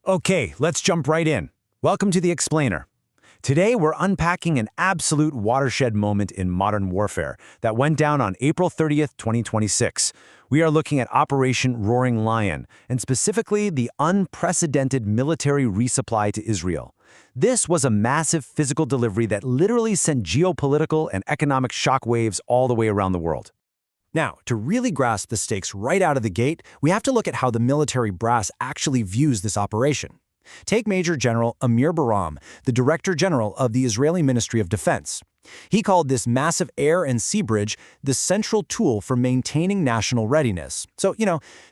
Okay, let's jump right in. Welcome to The Explainer. Today, we're unpacking an absolute watershed moment in modern warfare that went down on April 30th, 2026. We are looking at Operation Roaring Lion, and specifically the unprecedented military resupply to Israel. This was a massive physical delivery that literally sent geopolitical and economic shockwaves all the way around the world. Now, to really grasp the stakes right out of the gate, we have to look at how the military brass actually views this operation. Take Major General Amir Baram, the Director General of the Israeli Ministry of Defense. He called this massive air and sea bridge the central tool for maintaining national readiness. So,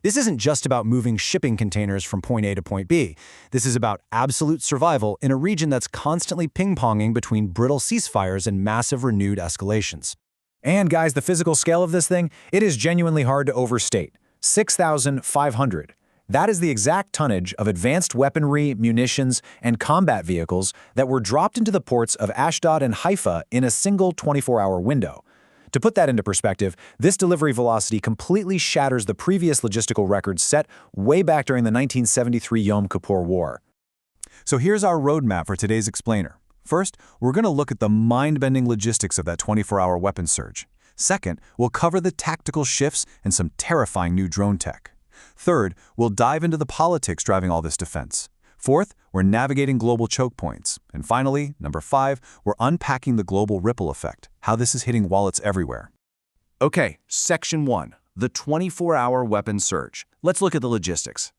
this isn't just about moving shipping containers from point A to point B. This is about absolute survival in a region that's constantly ping-ponging between brittle ceasefires and massive renewed escalations. And guys, the physical scale of this thing, it is genuinely hard to overstate. 6,500. That is the exact tonnage of advanced weaponry, munitions, and combat vehicles that were dropped into the ports of Ashdod and Haifa in a single 24-hour window. To put that into perspective, this delivery velocity completely shatters the previous logistical records set way back during the 1973 Yom Kippur War. So here's our roadmap for today's explainer. First, we're going to look at the mind-bending logistics of that 24-hour weapon surge. Second, we'll cover the tactical shifts and some terrifying new drone tech. Third, we'll dive into the politics driving all this defense. Fourth, we're navigating global choke points. And finally, number 5, we're unpacking the global ripple effect, how this is hitting wallets everywhere. Okay, Section 1, the 24-hour weapon surge. Let's look at the logistics.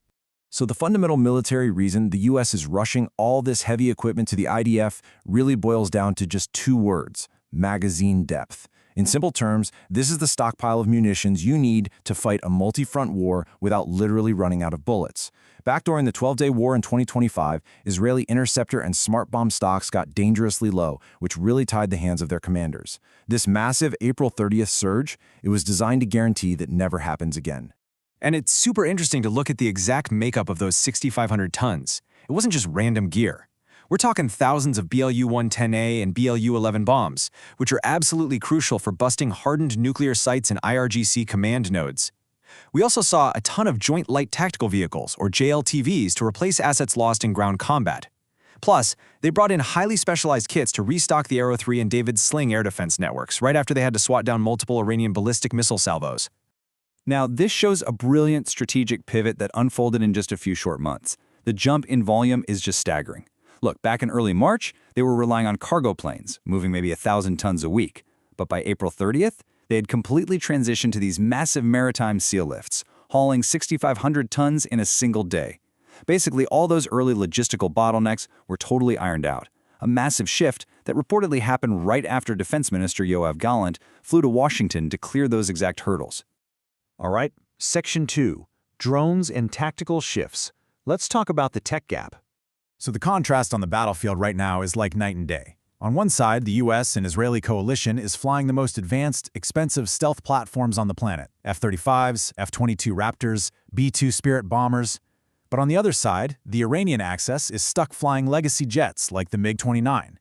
So the fundamental military reason the U.S. is rushing all this heavy equipment to the IDF really boils down to just 2 words: magazine depth. In simple terms, this is the stockpile of munitions you need to fight a multi-front war without literally running out of bullets. Back during the 12-day war in 2025, Israeli interceptor and smart bomb stocks got dangerously low, which really tied the hands of their commanders. This massive April 30th surge, it was designed to guarantee that never happens again. And it's super interesting to look at the exact makeup of those 6,500 tons. It wasn't just random gear. We're talking thousands of BLU-110A and BLU-11 bombs, which are absolutely crucial for busting hardened nuclear sites and IRGC command nodes. We also saw a ton of Joint Light Tactical Vehicles, or JLTVs, to replace assets lost in ground combat. Plus, they brought in highly specialized kits to restock the Arrow 3 and David's Sling air defense networks right after they had to swat down multiple Iranian ballistic missile salvos. Now, this shows a brilliant strategic pivot that unfolded in just a few short months. The jump in volume is just staggering. Look, back in early March, they were relying on cargo planes, moving maybe 1,000 tons a week. But by April 30th, they had completely transitioned to these massive maritime sealifts, hauling 6,500 tons in a single day. Basically, all those early logistical bottlenecks were totally ironed out. A massive shift that reportedly happened right after Defense Minister Yoav Gallant flew to Washington to clear those exact hurdles. All right, Section 2, drones and tactical shifts. Let's talk about the tech gap. So the contrast on the battlefield right now is like night and day. On one side, the U.S. and Israeli coalition is flying the most advanced, expensive stealth platforms on the planet: F-35s, F-22 Raptors, B-2 Spirit bombers. But on the other side, the Iranian axis is stuck flying legacy jets like the MiG-29.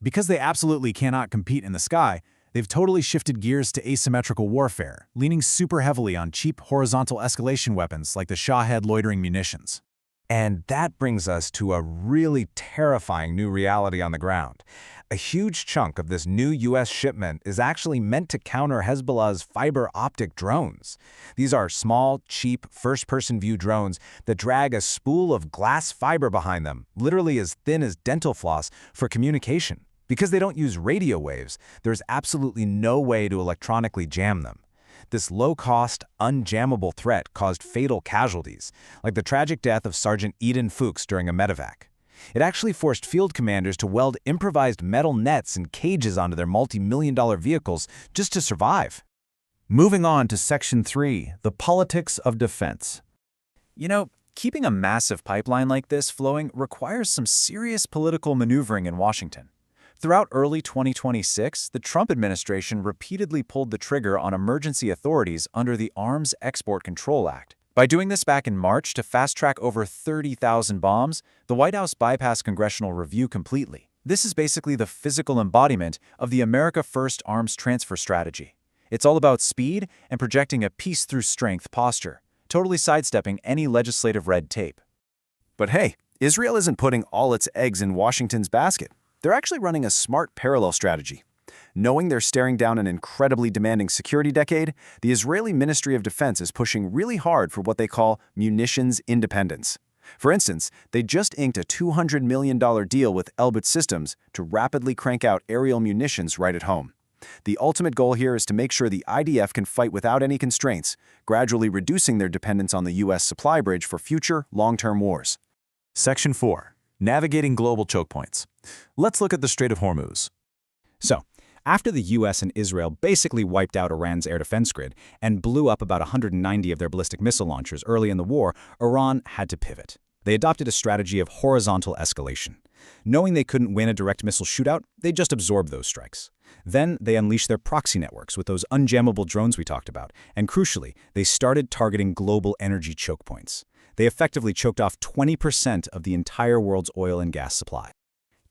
Because they absolutely cannot compete in the sky, they've totally shifted gears to asymmetrical warfare, leaning super heavily on cheap horizontal escalation weapons like the Shahed loitering munitions. And that brings us to a really terrifying new reality on the ground. A huge chunk of this new U.S. shipment is actually meant to counter Hezbollah's fiber-optic drones. These are small, cheap, first-person view drones that drag a spool of glass fiber behind them, literally as thin as dental floss, for communication. Because they don't use radio waves, there's absolutely no way to electronically jam them. This low-cost, unjammable threat caused fatal casualties, like the tragic death of Sergeant Eden Fuchs during a medevac. It actually forced field commanders to weld improvised metal nets and cages onto their multi-million-dollar vehicles just to survive. Moving on to Section 3, the politics of defense. Keeping a massive pipeline like this flowing requires some serious political maneuvering in Washington. Throughout early 2026, the Trump administration repeatedly pulled the trigger on emergency authorities under the Arms Export Control Act. By doing this back in March to fast-track over 30,000 bombs, the White House bypassed congressional review completely. This is basically the physical embodiment of the America First arms transfer strategy. It's all about speed and projecting a peace-through-strength posture, totally sidestepping any legislative red tape. But hey, Israel isn't putting all its eggs in Washington's basket. They're actually running a smart parallel strategy. Knowing they're staring down an incredibly demanding security decade, the Israeli Ministry of Defense is pushing really hard for what they call munitions independence. For instance, they just inked a $200 million deal with Elbit Systems to rapidly crank out aerial munitions right at home. The ultimate goal here is to make sure the IDF can fight without any constraints, gradually reducing their dependence on the U.S. supply bridge for future, long-term wars. Section 4. Navigating global choke points. Let's look at the Strait of Hormuz. So, after the US and Israel basically wiped out Iran's air defense grid and blew up about 190 of their ballistic missile launchers early in the war, Iran had to pivot. They adopted a strategy of horizontal escalation. Knowing they couldn't win a direct missile shootout, they just absorbed those strikes. Then they unleashed their proxy networks with those unjammable drones we talked about, and crucially, they started targeting global energy choke points. They effectively choked off 20% of the entire world's oil and gas supply.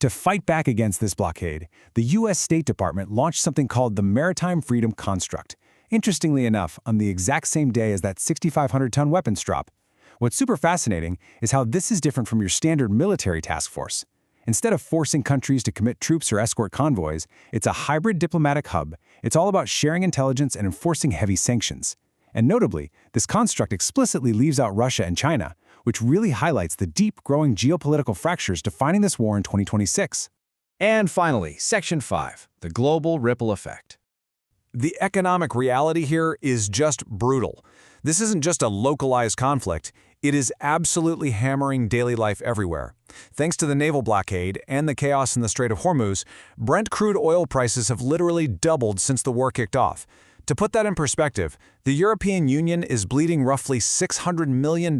To fight back against this blockade, the U.S. State Department launched something called the Maritime Freedom Construct. Interestingly enough, on the exact same day as that 6,500-ton weapons drop. What's super fascinating is how this is different from your standard military task force. Instead of forcing countries to commit troops or escort convoys, it's a hybrid diplomatic hub. It's all about sharing intelligence and enforcing heavy sanctions. And notably, this construct explicitly leaves out Russia and China, which really highlights the deep, growing geopolitical fractures defining this war in 2026. And finally, Section 5, the global ripple effect. The economic reality here is just brutal. This isn't just a localized conflict, it is absolutely hammering daily life everywhere. Thanks to the naval blockade and the chaos in the Strait of Hormuz, Brent crude oil prices have literally doubled since the war kicked off. To put that in perspective, the European Union is bleeding roughly $600 million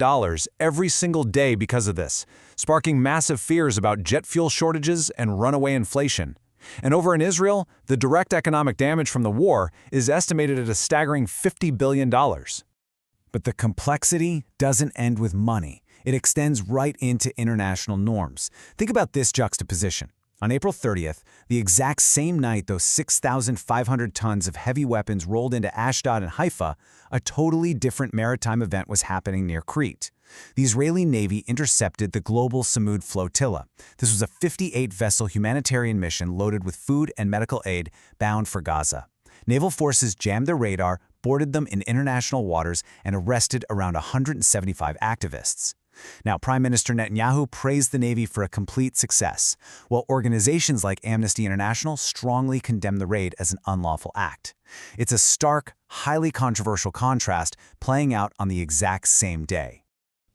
every single day because of this, sparking massive fears about jet fuel shortages and runaway inflation. And over in Israel, the direct economic damage from the war is estimated at a staggering $50 billion. But the complexity doesn't end with money. It extends right into international norms. Think about this juxtaposition. On April 30th, the exact same night those 6,500 tons of heavy weapons rolled into Ashdod and Haifa, a totally different maritime event was happening near Crete. The Israeli Navy intercepted the global Samud flotilla. This was a 58-vessel humanitarian mission loaded with food and medical aid bound for Gaza. Naval forces jammed their radar, boarded them in international waters, and arrested around 175 activists. Now, Prime Minister Netanyahu praised the Navy for a complete success, while organizations like Amnesty International strongly condemn the raid as an unlawful act. It's a stark, highly controversial contrast playing out on the exact same day.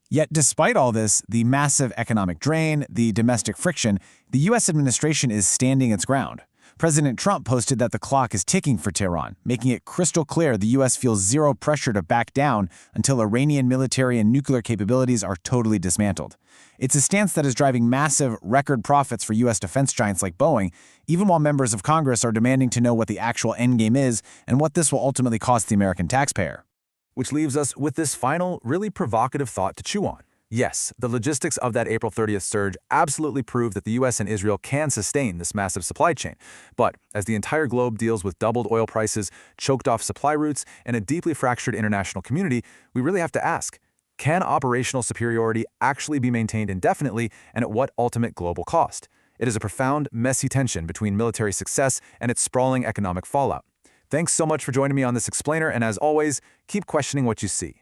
Yet despite all this, the massive economic drain, the domestic friction, the U.S. administration is standing its ground. President Trump posted that the clock is ticking for Tehran, making it crystal clear the U.S. feels zero pressure to back down until Iranian military and nuclear capabilities are totally dismantled. It's a stance that is driving massive, record profits for U.S. defense giants like Boeing, even while members of Congress are demanding to know what the actual endgame is and what this will ultimately cost the American taxpayer. Which leaves us with this final, really provocative thought to chew on. Yes, the logistics of that April 30th surge absolutely prove that the US and Israel can sustain this massive supply chain. But as the entire globe deals with doubled oil prices, choked off supply routes, and a deeply fractured international community, we really have to ask, can operational superiority actually be maintained indefinitely, and at what ultimate global cost? It is a profound, messy tension between military success and its sprawling economic fallout. Thanks so much for joining me on this explainer, and as always, keep questioning what you see.